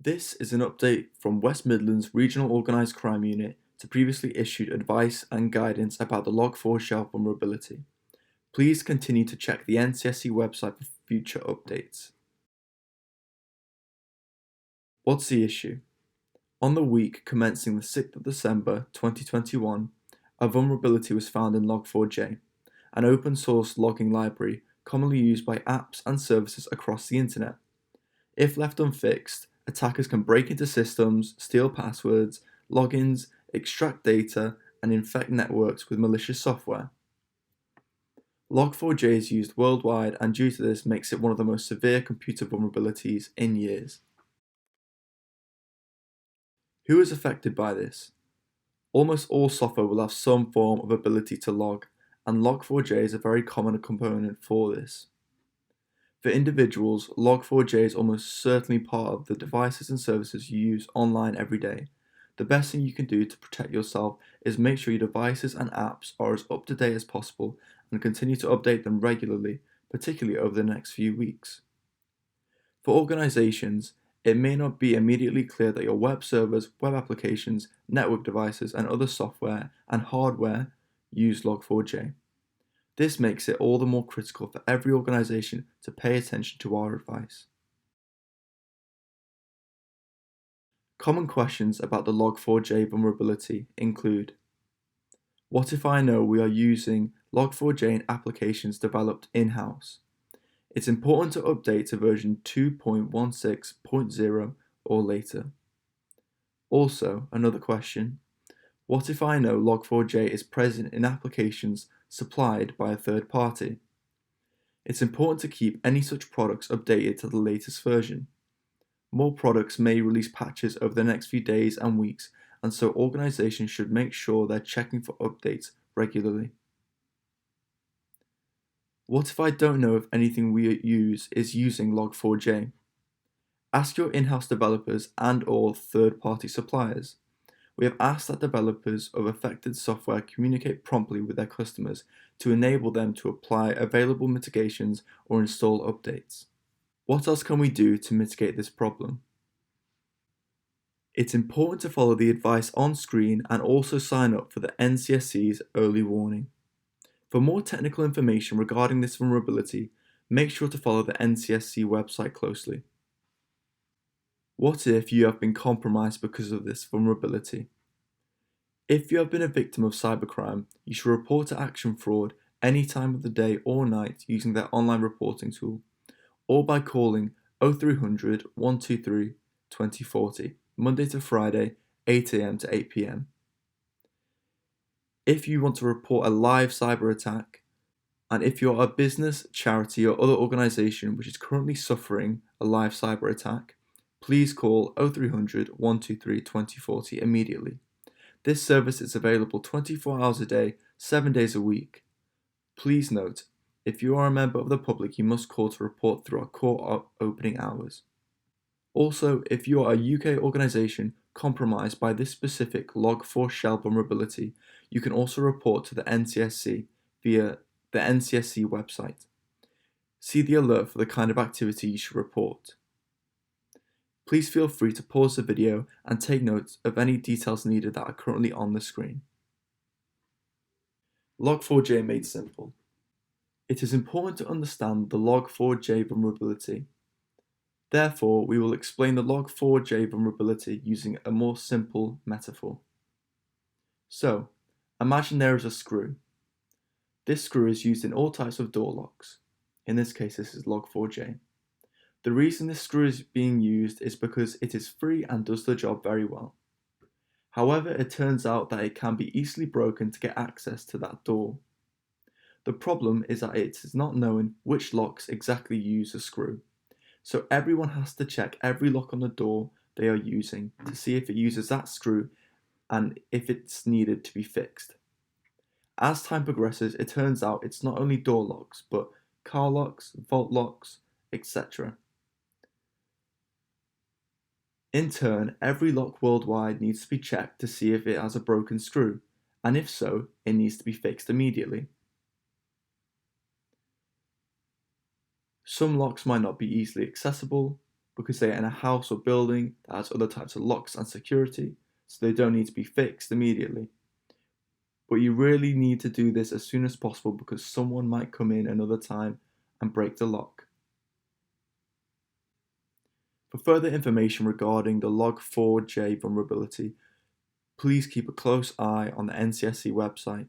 This is an update from West Midlands Regional Organised Crime Unit to previously issued advice and guidance about the Log4j vulnerability. Please continue to check the NCSC website for future updates. What's the issue? On the week commencing the 6th of December 2021, a vulnerability was found in Log4j, an open source logging library commonly used by apps and services across the internet. If left unfixed, attackers can break into systems, steal passwords, logins, extract data, and infect networks with malicious software. Log4j is used worldwide, and due to this makes it one of the most severe computer vulnerabilities in years. Who is affected by this? Almost all software will have some form of ability to log, and Log4j is a very common component for this. For individuals, Log4j is almost certainly part of the devices and services you use online every day. The best thing you can do to protect yourself is make sure your devices and apps are as up to date as possible and continue to update them regularly, particularly over the next few weeks. For organizations, it may not be immediately clear that your web servers, web applications, network devices, and other software and hardware use Log4j. This makes it all the more critical for every organization to pay attention to our advice. Common questions about the Log4j vulnerability include: what if I know we are using Log4j in applications developed in-house? It's important to update to version 2.16.0 or later. Also, another question: what if I know Log4j is present in applications supplied by a third party? It's important to keep any such products updated to the latest version. More products may release patches over the next few days and weeks, and so organizations should make sure they're checking for updates regularly. What if I don't know if anything we use is using Log4j? Ask your in-house developers and/or third-party suppliers. We have asked that developers of affected software communicate promptly with their customers to enable them to apply available mitigations or install updates. What else can we do to mitigate this problem? It's important to follow the advice on screen and also sign up for the NCSC's early warning. For more technical information regarding this vulnerability, make sure to follow the NCSC website closely. What if you have been compromised because of this vulnerability? If you have been a victim of cybercrime, you should report to Action Fraud any time of the day or night using their online reporting tool, or by calling 0300 123 2040, Monday to Friday, 8 AM to 8 PM. If you want to report a live cyber attack, and if you're a business, charity, or other organization which is currently suffering a live cyber attack, please call 0300 123 2040 immediately. This service is available 24 hours a day, 7 days a week. Please note, if you are a member of the public, you must call to report through our court opening hours. Also, if you are a UK organisation compromised by this specific Log4j vulnerability, you can also report to the NCSC via the NCSC website. See the alert for the kind of activity you should report. Please feel free to pause the video and take note of any details needed that are currently on the screen. Log4j made simple. It is important to understand the Log4j vulnerability. Therefore, we will explain the Log4j vulnerability using a more simple metaphor. So, imagine there is a screw. This screw is used in all types of door locks. In this case, this is Log4j. The reason this screw is being used is because it is free and does the job very well. However, it turns out that it can be easily broken to get access to that door. The problem is that it is not known which locks exactly use a screw. So everyone has to check every lock on the door they are using to see if it uses that screw and if it's needed to be fixed. As time progresses, it turns out it's not only door locks, but car locks, vault locks, etc. In turn, every lock worldwide needs to be checked to see if it has a broken screw, and if so, it needs to be fixed immediately. Some locks might not be easily accessible, because they are in a house or building that has other types of locks and security, so they don't need to be fixed immediately. But you really need to do this as soon as possible because someone might come in another time and break the lock. For further information regarding the Log4j vulnerability, please keep a close eye on the NCSC website.